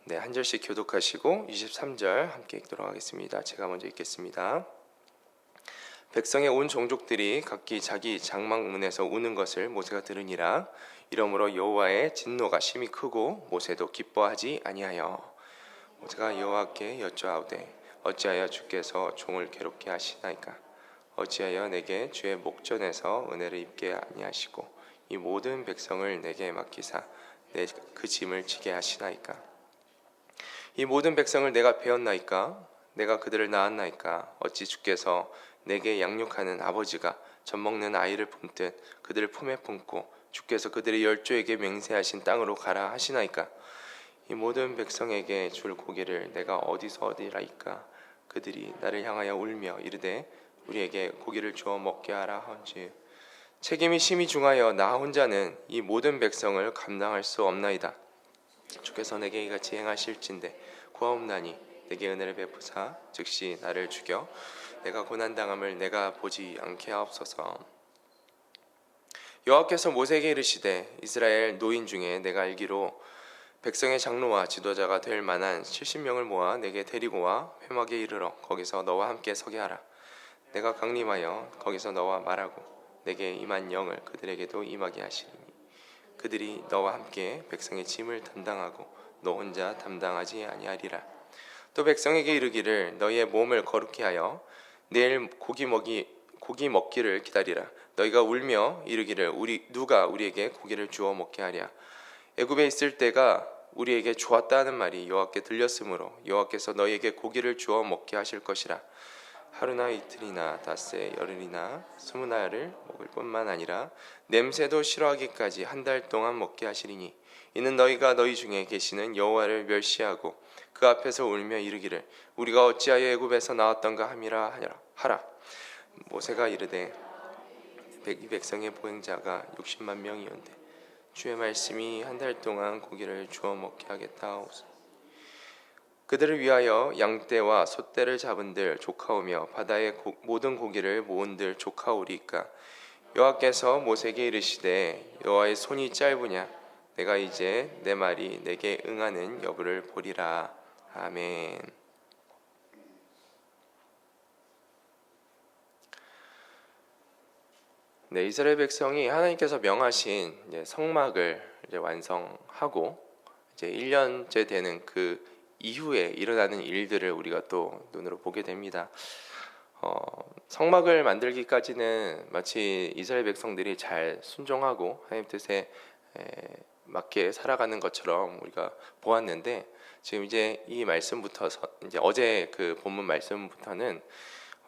네, 한 절씩 교독하시고 23절 함께 읽도록 하겠습니다. 제가 먼저 읽겠습니다. 백성의 온 종족들이 각기 자기 장막문에서 우는 것을 모세가 들으니라. 이러므로 여호와의 진노가 심히 크고 모세도 기뻐하지 아니하여 모세가 여호와께 여쭈아오되 어찌하여 주께서 종을 괴롭게 하시나이까? 어찌하여 내게 주의 목전에서 은혜를 입게 아니하시고 이 모든 백성을 내게 맡기사 내 그 짐을 지게 하시나이까? 이 모든 백성을 내가 배웠나이까? 내가 그들을 낳았나이까? 어찌 주께서 내게 양육하는 아버지가 젖먹는 아이를 품듯 그들을 품에 품고 주께서 그들의 열조에게 맹세하신 땅으로 가라 하시나이까? 이 모든 백성에게 줄 고기를 내가 어디서 얻으리이까? 그들이 나를 향하여 울며 이르되 우리에게 고기를 주어 먹게 하라 하온즉 책임이 심히 중하여 나 혼자는 이 모든 백성을 감당할 수 없나이다. 주께서 내게 이같이 행하실진대 구하옵나니 내게 은혜를 베푸사 즉시 나를 죽여 내가 고난당함을 내가 보지 않게 하옵소서. 여호와께서 모세에게 이르시되 이스라엘 노인 중에 내가 알기로 백성의 장로와 지도자가 될 만한 70명을 모아 내게 데리고 와 회막에 이르러 거기서 너와 함께 서게 하라. 내가 강림하여 거기서 너와 말하고 내게 임한 영을 그들에게도 임하게 하시리니 그들이 너와 함께 백성의 짐을 담당하고 너 혼자 담당하지 아니하리라. 또 백성에게 이르기를 너희의 몸을 거룩히 하여 내일 고기 먹기를 기다리라. 너희가 울며 이르기를 누가 우리에게 고기를 주어 먹게 하랴. 애굽에 있을 때가 우리에게 좋았다는 말이 여호와께 들렸으므로 여호와께서 너희에게 고기를 주어 먹게 하실 것이라. 하루나 이틀이나 닷새 열흘이나 20날을 먹을 뿐만 아니라 냄새도 싫어하기까지 한 달 동안 먹게 하시리니 이는 너희가 너희 중에 계시는 여호와를 멸시하고 그 앞에서 울며 이르기를 우리가 어찌하여 애굽에서 나왔던가 함이라 하라. 모세가 이르되 이 백성의 보행자가 60만 명이온데 주의 말씀이 한 달 동안 고기를 주어 먹게 하겠다 하옵소서. 그들을 위하여 양떼와 소떼를 잡은들 조카오며 바다의 모든 고기를 모은들 조카오리까? 여호와께서 모세에게 이르시되 여호와의 손이 짧으냐? 내가 이제 내 말이 내게 응하는 여부를 보리라. 아멘. 네, 이스라엘 백성이 하나님께서 명하신 성막을 완성하고 이제 1년째 되는 그 이후에 일어나는 일들을 우리가 또 눈으로 보게 됩니다. 성막을 만들기까지는 마치 이스라엘 백성들이 잘 순종하고 하나님 뜻에 맞게 살아가는 것처럼 우리가 보았는데 지금 이제 이 말씀부터 이제 어제 그 본문 말씀부터는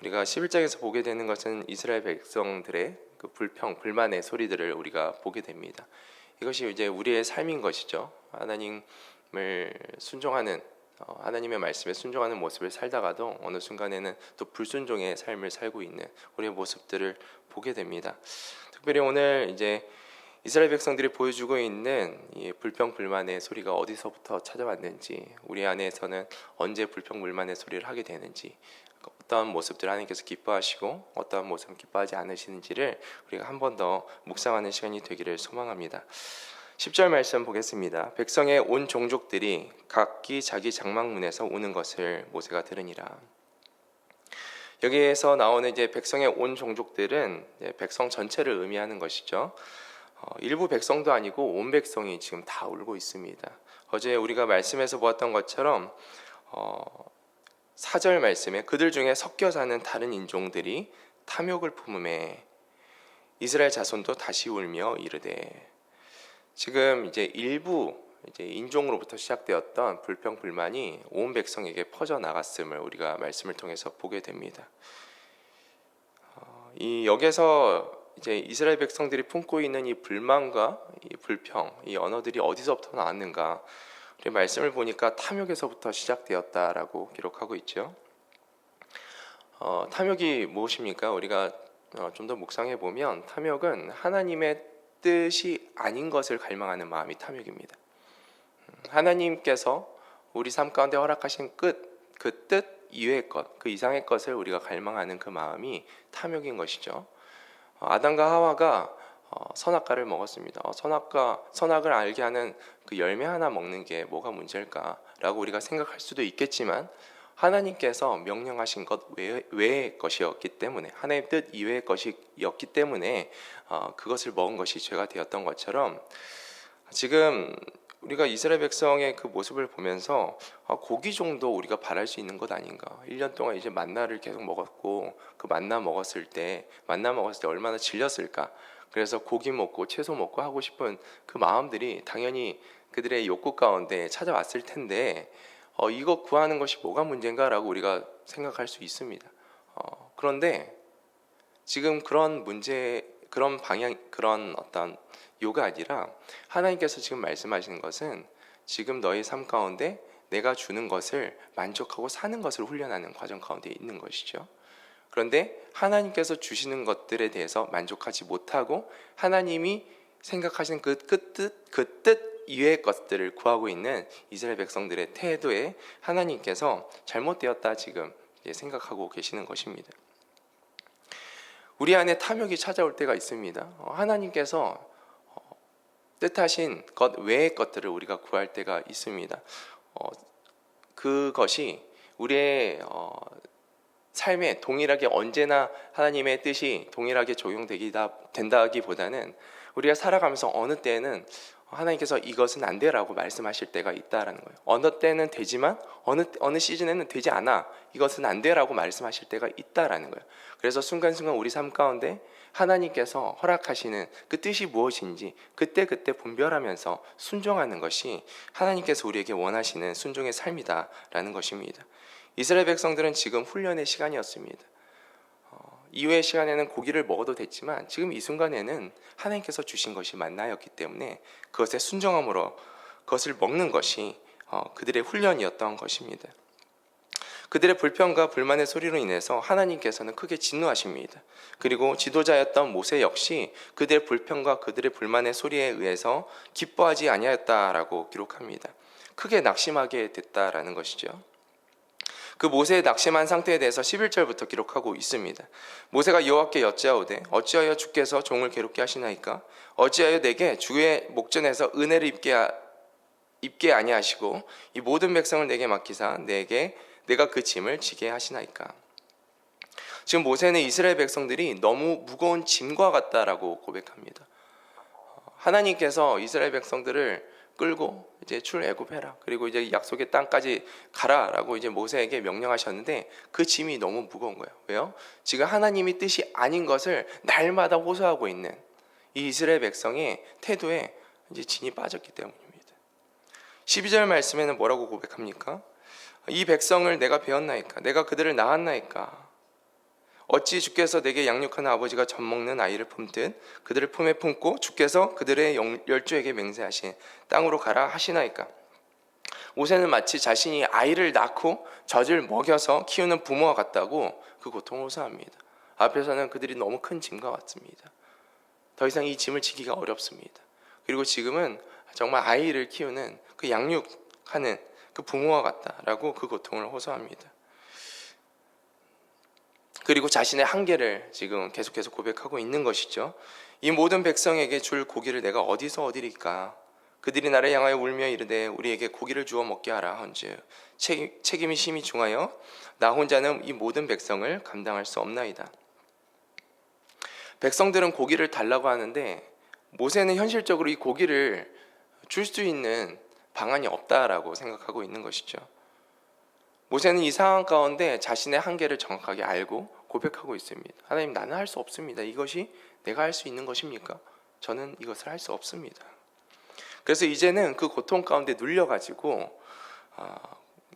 우리가 11장에서 보게 되는 것은 이스라엘 백성들의 그 불만의 소리들을 우리가 보게 됩니다. 이것이 이제 우리의 삶인 것이죠. 하나님을 순종하는 하나님의 말씀에 순종하는 모습을 살다가도 어느 순간에는 또 불순종의 삶을 살고 있는 우리의 모습들을 보게 됩니다. 특별히 오늘 이제 이스라엘 백성들이 보여주고 있는 이 불평불만의 소리가 어디서부터 찾아왔는지, 우리 안에서는 언제 불평불만의 소리를 하게 되는지, 어떠한 모습들 하나님께서 기뻐하시고 어떠한 모습은 기뻐하지 않으시는지를 우리가 한 번 더 묵상하는 시간이 되기를 소망합니다. 10절 말씀 보겠습니다. 백성의 온 종족들이 각기 자기 장막문에서 우는 것을 모세가 들으니라. 여기에서 나오는 이제 백성의 온 종족들은 백성 전체를 의미하는 것이죠. 일부 백성도 아니고 온 백성이 지금 다 울고 있습니다. 어제 우리가 말씀에서 보았던 것처럼 4절 말씀에 그들 중에 섞여 사는 다른 인종들이 탐욕을 품음에 이스라엘 자손도 다시 울며 이르되, 지금 이제 일부 인종으로부터 시작되었던 불평불만이 온 백성에게 퍼져 나갔음을 우리가 말씀을 통해서 보게 됩니다. 이 여기서 이제 이스라엘 백성들이 품고 있는 이 불만과 이 불평, 이 언어들이 어디서부터 나왔는가? 우리 말씀을 보니까 탐욕에서부터 시작되었다라고 기록하고 있죠. 탐욕이 무엇입니까? 우리가 좀 더 묵상해 보면 탐욕은 하나님의 뜻이 아닌 것을 갈망하는 마음이 탐욕입니다. 하나님께서 우리 삶 가운데 허락하신 그 뜻 이외의 것, 그 이상의 것을 우리가 갈망하는 그 마음이 탐욕인 것이죠. 아담과 하와가 선악과를 먹었습니다. 선악을 알게 하는 그 열매 하나 먹는 게 뭐가 문제일까라고 우리가 생각할 수도 있겠지만, 하나님께서 명령하신 것 외의 것이었기 때문에, 하나님의 뜻 이외의 것이었기 때문에 그것을 먹은 것이 죄가 되었던 것처럼, 지금 우리가 이스라엘 백성의 그 모습을 보면서 고기 정도 우리가 바랄 수 있는 것 아닌가. 1년 동안 이제 만나를 계속 먹었고, 그 만나 먹었을 때 얼마나 질렸을까. 그래서 고기 먹고 채소 먹고 하고 싶은 그 마음들이 당연히 그들의 욕구 가운데 찾아왔을 텐데, 이거 구하는 것이 뭐가 문제인가라고 우리가 생각할 수 있습니다. 그런데 지금 그런 문제, 그런 방향, 그런 어떤 요가 아니라, 하나님께서 지금 말씀하시는 것은 지금 너의 삶 가운데 내가 주는 것을 만족하고 사는 것을 훈련하는 과정 가운데 있는 것이죠. 그런데 하나님께서 주시는 것들에 대해서 만족하지 못하고 하나님이 생각하시는 그 뜻 이외의 것들을 구하고 있는 이스라엘 백성들의 태도에 하나님께서 잘못되었다 지금 생각하고 계시는 것입니다. 우리 안에 탐욕이 찾아올 때가 있습니다. 하나님께서 뜻하신 것 외의 것들을 우리가 구할 때가 있습니다. 그것이 우리의 삶에 동일하게 언제나 하나님의 뜻이 동일하게 된다기보다는, 우리가 살아가면서 어느 때는 하나님께서 이것은 안 돼라고 말씀하실 때가 있다라는 거예요. 어느 때는 되지만 어느 시즌에는 되지 않아, 이것은 안 돼라고 말씀하실 때가 있다라는 거예요. 그래서 순간순간 우리 삶 가운데 하나님께서 허락하시는 그 뜻이 무엇인지 그때그때 분별하면서 순종하는 것이 하나님께서 우리에게 원하시는 순종의 삶이다라는 것입니다. 이스라엘 백성들은 지금 훈련의 시간이었습니다. 이후의 시간에는 고기를 먹어도 됐지만, 지금 이 순간에는 하나님께서 주신 것이 만나였기 때문에 그것에 순종함으로 그것을 먹는 것이 그들의 훈련이었던 것입니다. 그들의 불평과 불만의 소리로 인해서 하나님께서는 크게 진노하십니다. 그리고 지도자였던 모세 역시 그들의 불평과 그들의 불만의 소리에 의해서 기뻐하지 아니하였다라고 기록합니다. 크게 낙심하게 됐다라는 것이죠. 그 모세의 낙심한 상태에 대해서 11절부터 기록하고 있습니다. 모세가 여호와께 여짜오되 어찌하여 주께서 종을 괴롭게 하시나이까? 어찌하여 내게 주의 목전에서 은혜를 입게 아니하시고 이 모든 백성을 내게 맡기사 내가 그 짐을 지게 하시나이까? 지금 모세는 이스라엘 백성들이 너무 무거운 짐과 같다라고 고백합니다. 하나님께서 이스라엘 백성들을 끌고 이제 출애굽해라, 그리고 이제 약속의 땅까지 가라라고 이제 모세에게 명령하셨는데, 그 짐이 너무 무거운 거예요. 왜요? 지금 하나님이 뜻이 아닌 것을 날마다 호소하고 있는 이 이스라엘 백성의 태도에 이제 진이 빠졌기 때문입니다. 12절 말씀에는 뭐라고 고백합니까? 이 백성을 내가 배웠나이까? 내가 그들을 낳았나이까? 어찌 주께서 내게 양육하는 아버지가 젖먹는 아이를 품듯 그들을 품에 품고 주께서 그들의 열조에게 맹세하신 땅으로 가라 하시나이까? 모세는 마치 자신이 아이를 낳고 젖을 먹여서 키우는 부모와 같다고 그 고통을 호소합니다. 앞에서는 그들이 너무 큰 짐과 같습니다. 더 이상 이 짐을 지기가 어렵습니다. 그리고 지금은 정말 아이를 키우는 그 양육하는 그 부모와 같다라고 그 고통을 호소합니다. 그리고 자신의 한계를 지금 계속해서 고백하고 있는 것이죠. 이 모든 백성에게 줄 고기를 내가 어디서 얻으리까? 그들이 나를 향하여 울며 이르되 우리에게 고기를 주어 먹게 하라 한즉 책임이 심히 중하여 나 혼자는 이 모든 백성을 감당할 수 없나이다. 백성들은 고기를 달라고 하는데 모세는 현실적으로 이 고기를 줄 수 있는 방안이 없다라고 생각하고 있는 것이죠. 모세는 이 상황 가운데 자신의 한계를 정확하게 알고 고백하고 있습니다. 하나님, 나는 할 수 없습니다. 이것이 내가 할 수 있는 것입니까? 저는 이것을 할 수 없습니다. 그래서 이제는 그 고통 가운데 눌려가지고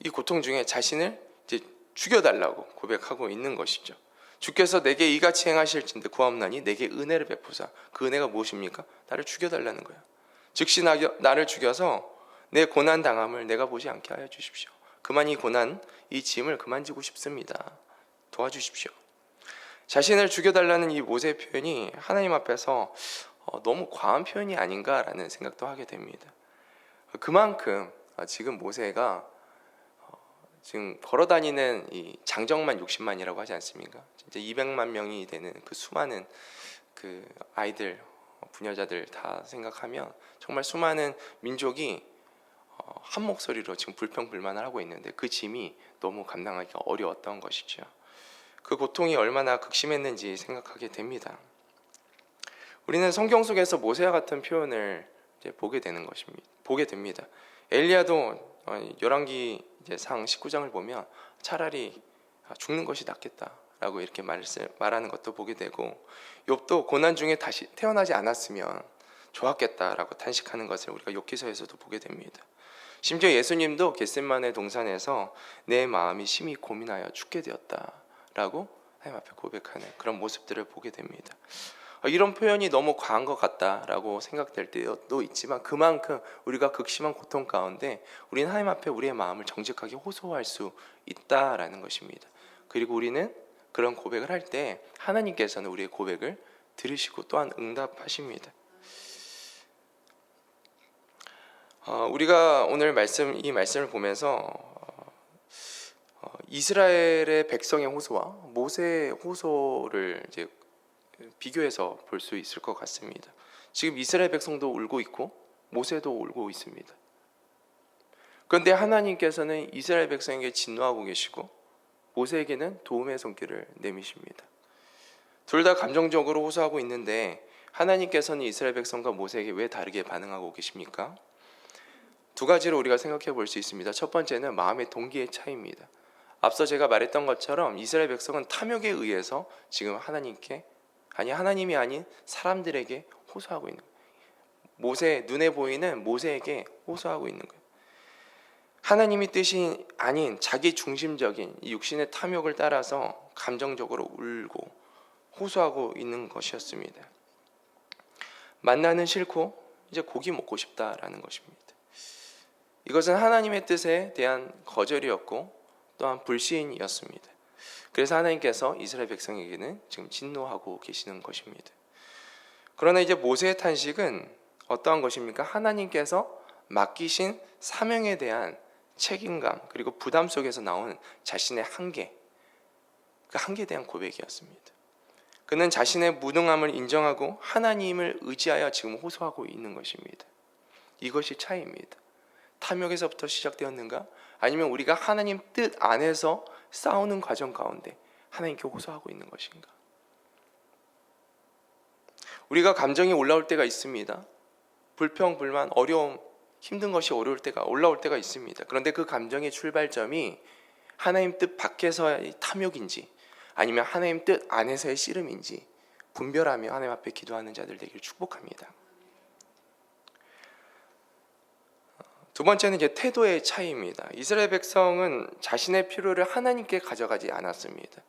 이 고통 중에 자신을 이제 죽여달라고 고백하고 있는 것이죠. 주께서 내게 이같이 행하실진대 구하옵나니 내게 은혜를 베푸사. 그 은혜가 무엇입니까? 나를 죽여달라는 거예요. 즉시 나를 죽여서 내 고난 당함을 내가 보지 않게 하여 주십시오. 그만 이 고난, 이 짐을 그만 지고 싶습니다. 도와주십시오. 자신을 죽여달라는 이 모세의 표현이 하나님 앞에서 너무 과한 표현이 아닌가라는 생각도 하게 됩니다. 그만큼 지금 모세가 지금 걸어다니는 이 장정만 60만이라고 하지 않습니까? 진짜 200만 명이 되는 그 수많은 그 아이들, 부녀자들 다 생각하면 정말 수많은 민족이 한 목소리로 지금 불평불만을 하고 있는데 그 짐이 너무 감당하기가 어려웠던 것이죠. 그 고통이 얼마나 극심했는지 생각하게 됩니다. 우리는 성경 속에서 모세와 같은 표현을 이제 보게 됩니다. 엘리야도 열왕기 상 19장을 보면 차라리 죽는 것이 낫겠다라고 이렇게 말하는 것도 보게 되고, 욥도 고난 중에 다시 태어나지 않았으면 좋았겠다라고 탄식하는 것을 우리가 욥기서에서도 보게 됩니다. 심지어 예수님도 겟세마네 동산에서 내 마음이 심히 고민하여 죽게 되었다라고 하나님 앞에 고백하는 그런 모습들을 보게 됩니다. 이런 표현이 너무 과한 것 같다라고 생각될 때도 있지만, 그만큼 우리가 극심한 고통 가운데 우리는 하나님 앞에 우리의 마음을 정직하게 호소할 수 있다라는 것입니다. 그리고 우리는 그런 고백을 할 때 하나님께서는 우리의 고백을 들으시고 또한 응답하십니다. 우리가 오늘 이 말씀을 보면서 이스라엘의 백성의 호소와 모세의 호소를 이제 비교해서 볼 수 있을 것 같습니다. 지금 이스라엘 백성도 울고 있고 모세도 울고 있습니다. 그런데 하나님께서는 이스라엘 백성에게 진노하고 계시고 모세에게는 도움의 손길을 내미십니다. 둘 다 감정적으로 호소하고 있는데 하나님께서는 이스라엘 백성과 모세에게 왜 다르게 반응하고 계십니까? 두 가지로 우리가 생각해 볼 수 있습니다. 첫 번째는 마음의 동기의 차이입니다. 앞서 제가 말했던 것처럼 이스라엘 백성은 탐욕에 의해서 지금 하나님이 아닌 사람들에게 호소하고 있는 거예요. 눈에 보이는 모세에게 호소하고 있는 거예요. 하나님의 뜻이 아닌 자기 중심적인 이 육신의 탐욕을 따라서 감정적으로 울고 호소하고 있는 것이었습니다. 만나는 싫고 이제 고기 먹고 싶다라는 것입니다. 이것은 하나님의 뜻에 대한 거절이었고 또한 불신이었습니다. 그래서 하나님께서 이스라엘 백성에게는 지금 진노하고 계시는 것입니다. 그러나 이제 모세의 탄식은 어떠한 것입니까? 하나님께서 맡기신 사명에 대한 책임감 그리고 부담 속에서 나온 자신의 한계, 그 한계에 대한 고백이었습니다. 그는 자신의 무능함을 인정하고 하나님을 의지하여 지금 호소하고 있는 것입니다. 이것이 차이입니다. 탐욕에서부터 시작되었는가? 아니면 우리가 하나님 뜻 안에서 싸우는 과정 가운데 하나님께 호소하고 있는 것인가? 우리가 감정이 올라올 때가 있습니다. 불평, 불만, 어려움, 힘든 것이 올라올 때가 있습니다. 그런데 그 감정의 출발점이 하나님 뜻 밖에서의 탐욕인지 아니면 하나님 뜻 안에서의 씨름인지 분별하며 하나님 앞에 기도하는 자들 되기를 축복합니다. 두 번째는 이제 태도의 차이입니다. 이스라엘 백성은 자신의 필요를 하나님께 가져가지 않았습니다.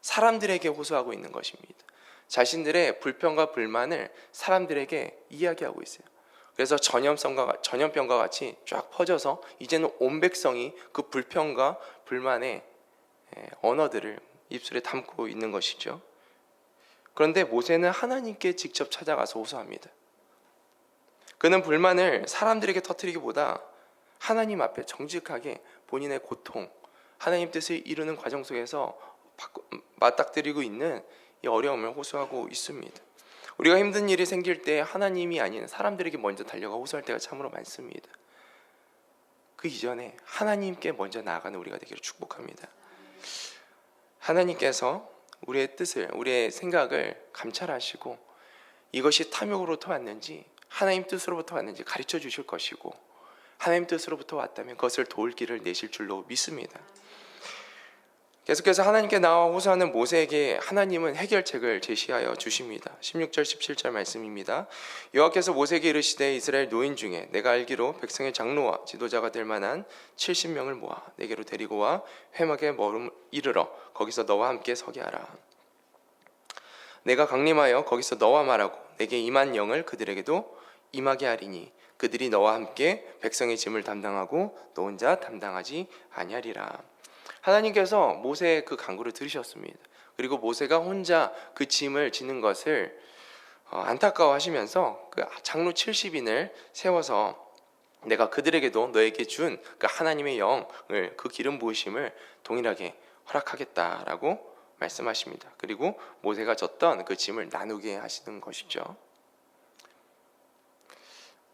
사람들에게 호소하고 있는 것입니다. 자신들의 불평과 불만을 사람들에게 이야기하고 있어요. 그래서 전염병과 같이 쫙 퍼져서 이제는 온 백성이 그 불평과 불만의 언어들을 입술에 담고 있는 것이죠. 그런데 모세는 하나님께 직접 찾아가서 호소합니다. 그는 불만을 사람들에게 터뜨리기보다 하나님 앞에 정직하게 본인의 고통, 하나님 뜻을 이루는 과정 속에서 맞닥뜨리고 있는 이 어려움을 호소하고 있습니다. 우리가 힘든 일이 생길 때 하나님이 아닌 사람들에게 먼저 달려가 호소할 때가 참으로 많습니다. 그 이전에 하나님께 먼저 나아가는 우리가 되기를 축복합니다. 하나님께서 우리의 뜻을, 우리의 생각을 감찰하시고 이것이 탐욕으로부터 왔는지 하나님 뜻으로부터 왔는지 가르쳐 주실 것이고, 하나님 뜻으로부터 왔다면 그것을 도울 길을 내실 줄로 믿습니다. 계속해서 하나님께 나와 호소하는 모세에게 하나님은 해결책을 제시하여 주십니다. 16절 17절 말씀입니다. 여호와께서 모세에게 이르시되 이스라엘 노인 중에 내가 알기로 백성의 장로와 지도자가 될 만한 70명을 모아 내게로 데리고 와 회막에 이르러 거기서 너와 함께 서게 하라. 내가 강림하여 거기서 너와 말하고 내게 임한 영을 그들에게도 임하게 하리니 그들이 너와 함께 백성의 짐을 담당하고 너 혼자 담당하지 아니하리라. 하나님께서 모세의 그 간구를 들으셨습니다. 그리고 모세가 혼자 그 짐을 지는 것을 안타까워하시면서 그 장로 70인을 세워서 내가 그들에게도 너에게 준 그 하나님의 영을, 그 기름 부으심을 동일하게 허락하겠다라고 말씀하십니다. 그리고 모세가 졌던 그 짐을 나누게 하시는 것이죠.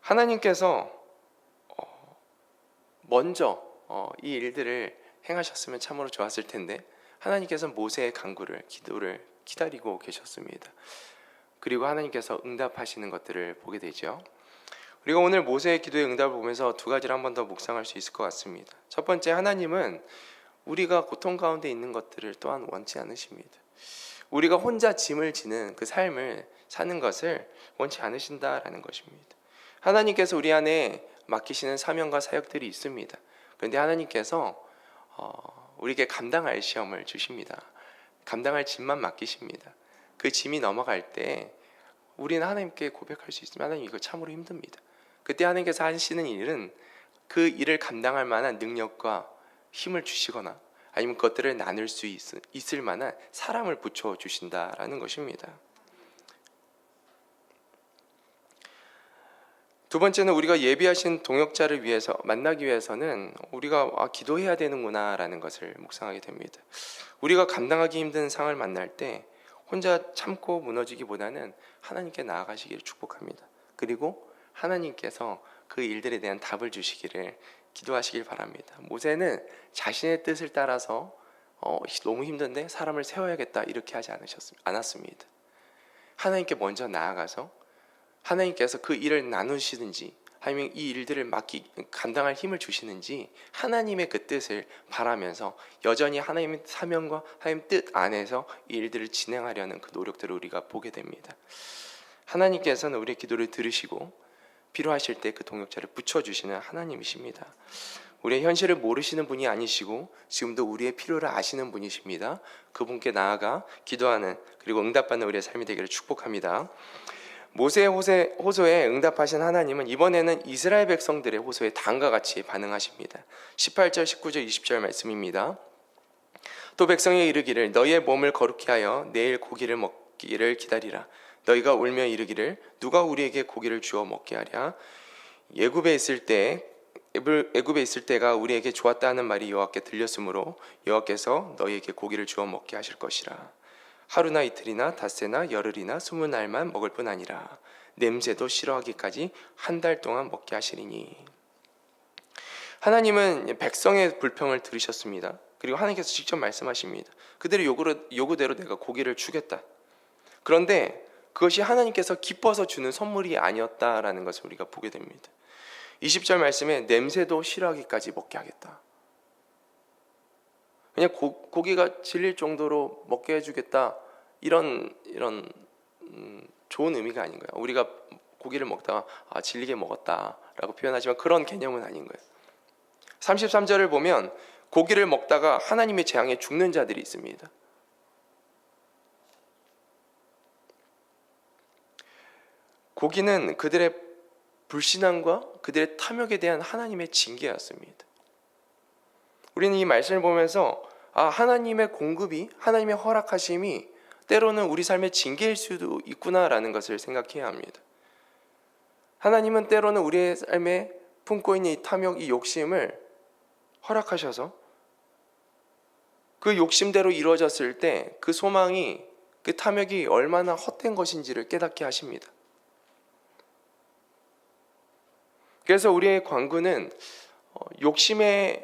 하나님께서 먼저 이 일들을 행하셨으면 참으로 좋았을 텐데 하나님께서 모세의 간구를, 기도를 기다리고 계셨습니다. 그리고 하나님께서 응답하시는 것들을 보게 되죠. 우리가 오늘 모세의 기도의 응답을 보면서 두 가지를 한 번 더 묵상할 수 있을 것 같습니다. 첫 번째, 하나님은 우리가 고통 가운데 있는 것들을 또한 원치 않으십니다. 우리가 혼자 짐을 지는 그 삶을 사는 것을 원치 않으신다라는 것입니다. 하나님께서 우리 안에 맡기시는 사명과 사역들이 있습니다. 그런데 하나님께서 우리에게 감당할 시험을 주십니다. 감당할 짐만 맡기십니다. 그 짐이 넘어갈 때 우리는 하나님께 고백할 수 있으면 하나님 이거 참으로 힘듭니다. 그때 하나님께서 하시는 일은 그 일을 감당할 만한 능력과 힘을 주시거나 아니면 그것들을 나눌 수 있을 만한 사람을 붙여주신다라는 것입니다. 두 번째는 우리가 예비하신 동역자를 위해서 만나기 위해서는 우리가 기도해야 되는구나 라는 것을 묵상하게 됩니다. 우리가 감당하기 힘든 상을 만날 때 혼자 참고 무너지기보다는 하나님께 나아가시기를 축복합니다. 그리고 하나님께서 그 일들에 대한 답을 주시기를 기도하시길 바랍니다. 모세는 자신의 뜻을 따라서 너무 힘든데 사람을 세워야겠다 이렇게 하지 않았습니다. 하나님께 먼저 나아가서 하나님께서 그 일을 나누시든지 아니면 이 일들을 감당할 힘을 주시는지 하나님의 그 뜻을 바라면서 여전히 하나님의 사명과 하나님 뜻 안에서 이 일들을 진행하려는 그 노력들을 우리가 보게 됩니다. 하나님께서는 우리의 기도를 들으시고 필요하실 때 그 동역자를 붙여주시는 하나님이십니다. 우리의 현실을 모르시는 분이 아니시고 지금도 우리의 필요를 아시는 분이십니다. 그분께 나아가 기도하는 그리고 응답받는 우리의 삶이 되기를 축복합니다. 모세의 호소에 응답하신 하나님은 이번에는 이스라엘 백성들의 호소에 다음과 같이 반응하십니다. 18절, 19절, 20절 말씀입니다. 또 백성이 이르기를 너희의 몸을 거룩히 하여 내일 고기를 먹기를 기다리라. 너희가 울며 이르기를 누가 우리에게 고기를 주어 먹게 하랴. 애굽에 있을 때가 우리에게 좋았다 하는 말이 여호와께 들렸으므로 여호와께서 너희에게 고기를 주어 먹게 하실 것이라. 하루나 이틀이나 닷새나 열흘이나 20날만 먹을 뿐 아니라 냄새도 싫어하기까지 한 달 동안 먹게 하시리니. 하나님은 백성의 불평을 들으셨습니다. 그리고 하나님께서 직접 말씀하십니다. 그들의 요구대로 내가 고기를 주겠다. 그런데 그것이 하나님께서 기뻐서 주는 선물이 아니었다라는 것을 우리가 보게 됩니다. 20절 말씀에 냄새도 싫어하기까지 먹게 하겠다. 그냥 고기가 질릴 정도로 먹게 해주겠다 이런 좋은 의미가 아닌 거예요. 우리가 고기를 먹다가 질리게 먹었다라고 표현하지만 그런 개념은 아닌 거예요. 33절을 보면 고기를 먹다가 하나님의 재앙에 죽는 자들이 있습니다. 고기는 그들의 불신앙과 그들의 탐욕에 대한 하나님의 징계였습니다. 우리는 이 말씀을 보면서 하나님의 공급이, 하나님의 허락하심이 때로는 우리 삶의 징계일 수도 있구나라는 것을 생각해야 합니다. 하나님은 때로는 우리의 삶에 품고 있는 이 탐욕, 이 욕심을 허락하셔서 그 욕심대로 이루어졌을 때 그 소망이, 그 탐욕이 얼마나 헛된 것인지를 깨닫게 하십니다. 그래서 우리의 관구는 욕심이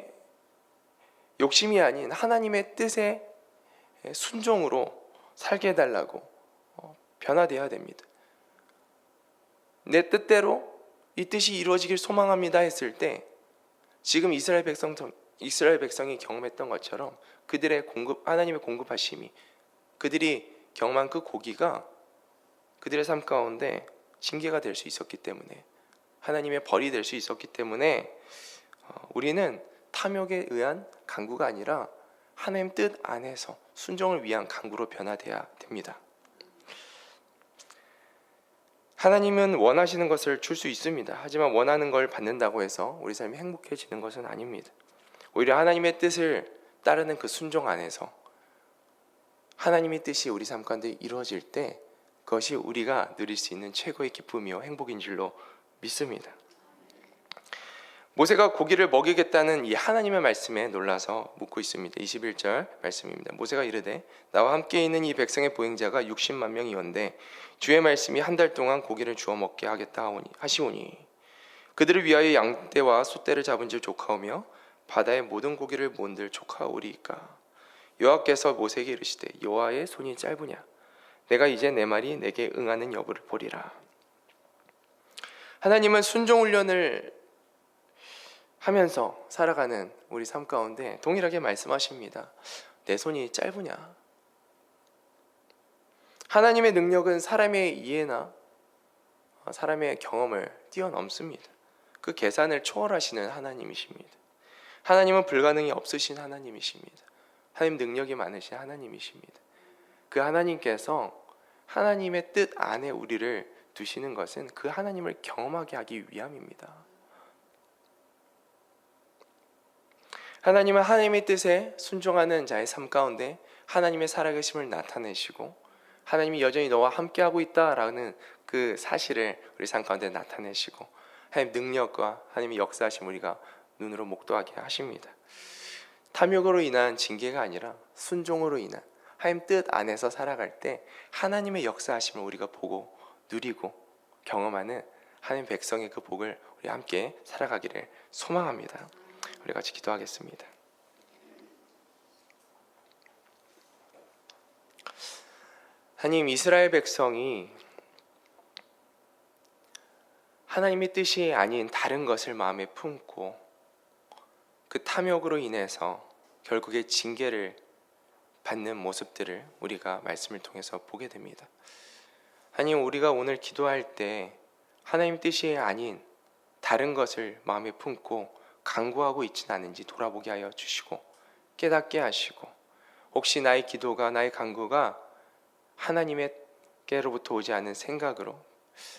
아닌 하나님의 뜻에 순종으로 살게 해달라고 변화되어야 됩니다. 내 뜻대로 이 뜻이 이루어지길 소망합니다 했을 때 지금 이스라엘 백성이 경험했던 것처럼 그들의 하나님의 공급하심이, 그들이 경험한 그 고기가 그들의 삶 가운데 징계가 될 수 있었기 때문에, 하나님의 벌이 될 수 있었기 때문에 우리는 탐욕에 의한 간구가 아니라 하나님 뜻 안에서 순종을 위한 간구로 변화돼야 됩니다. 하나님은 원하시는 것을 줄 수 있습니다. 하지만 원하는 걸 받는다고 해서 우리 삶이 행복해지는 것은 아닙니다. 오히려 하나님의 뜻을 따르는 그 순종 안에서 하나님의 뜻이 우리 삶 가운데 이루어질 때 그것이 우리가 누릴 수 있는 최고의 기쁨이요 행복인 줄로 믿습니다. 모세가 고기를 먹이겠다는 이 하나님의 말씀에 놀라서 묻고 있습니다. 21절 말씀입니다. 모세가 이르되 나와 함께 있는 이 백성의 보행자가 60만 명이온데 주의 말씀이 한 달 동안 고기를 주어 먹게 하겠다 하시오니 그들을 위하여 양떼와 소떼를 잡은즉 좋하오며 바다의 모든 고기를 본들 좋하오리이까. 여호와께서 모세에게 이르시되 여호와의 손이 짧으냐 내가 이제 내 말이 내게 응하는 여부를 보리라. 하나님은 순종 훈련을 하면서 살아가는 우리 삶 가운데 동일하게 말씀하십니다. 내 손이 짧으냐? 하나님의 능력은 사람의 이해나 사람의 경험을 뛰어넘습니다. 그 계산을 초월하시는 하나님이십니다. 하나님은 불가능이 없으신 하나님이십니다. 하나님 능력이 많으신 하나님이십니다. 그 하나님께서 하나님의 뜻 안에 우리를 두시는 것은 그 하나님을 경험하게 하기 위함입니다. 하나님은 하나님의 뜻에 순종하는 자의 삶 가운데 하나님의 살아계심을 나타내시고 하나님이 여전히 너와 함께하고 있다라는 그 사실을 우리 삶 가운데 나타내시고 하나님 능력과 하나님의 역사하심 우리가 눈으로 목도하게 하십니다. 탐욕으로 인한 징계가 아니라 순종으로 인한 하나님 뜻 안에서 살아갈 때 하나님의 역사하심을 우리가 보고 누리고 경험하는 하나님 백성의 그 복을 우리 함께 살아가기를 소망합니다. 우리 같이 기도하겠습니다. 하나님, 이스라엘 백성이 하나님의 뜻이 아닌 다른 것을 마음에 품고 그 탐욕으로 인해서 결국에 징계를 받는 모습들을 우리가 말씀을 통해서 보게 됩니다. 하나님, 우리가 오늘 기도할 때 하나님 뜻이 아닌 다른 것을 마음에 품고 간구하고 있지는 않은지 돌아보게 하여 주시고 깨닫게 하시고 혹시 나의 기도가 나의 간구가 하나님께로부터 오지 않은 생각으로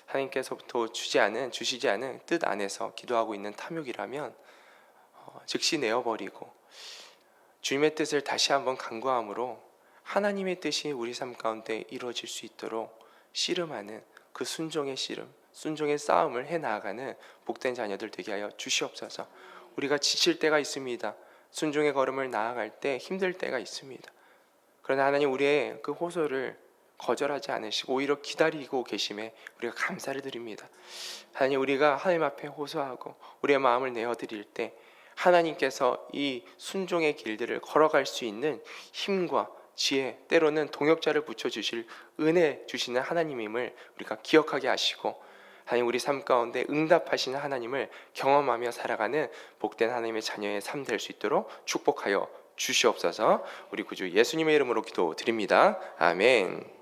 하나님께서부터 주시지 않은 뜻 안에서 기도하고 있는 탐욕이라면 즉시 내어버리고 주님의 뜻을 다시 한번 간구함으로 하나님의 뜻이 우리 삶 가운데 이루어질 수 있도록 씨름하는 그 순종의 씨름, 순종의 싸움을 해나가는 복된 자녀들 되게 하여 주시옵소서. 우리가 지칠 때가 있습니다. 순종의 걸음을 나아갈 때 힘들 때가 있습니다. 그러나 하나님, 우리의 그 호소를 거절하지 않으시고 오히려 기다리고 계심에 우리가 감사를 드립니다. 하나님, 우리가 하나님 앞에 호소하고 우리의 마음을 내어드릴 때 하나님께서 이 순종의 길들을 걸어갈 수 있는 힘과 지혜, 때로는 동역자를 붙여주실 은혜 주시는 하나님임을 우리가 기억하게 하시고 하나님, 우리 삶 가운데 응답하시는 하나님을 경험하며 살아가는 복된 하나님의 자녀의 삶 될 수 있도록 축복하여 주시옵소서. 우리 구주 예수님의 이름으로 기도드립니다. 아멘.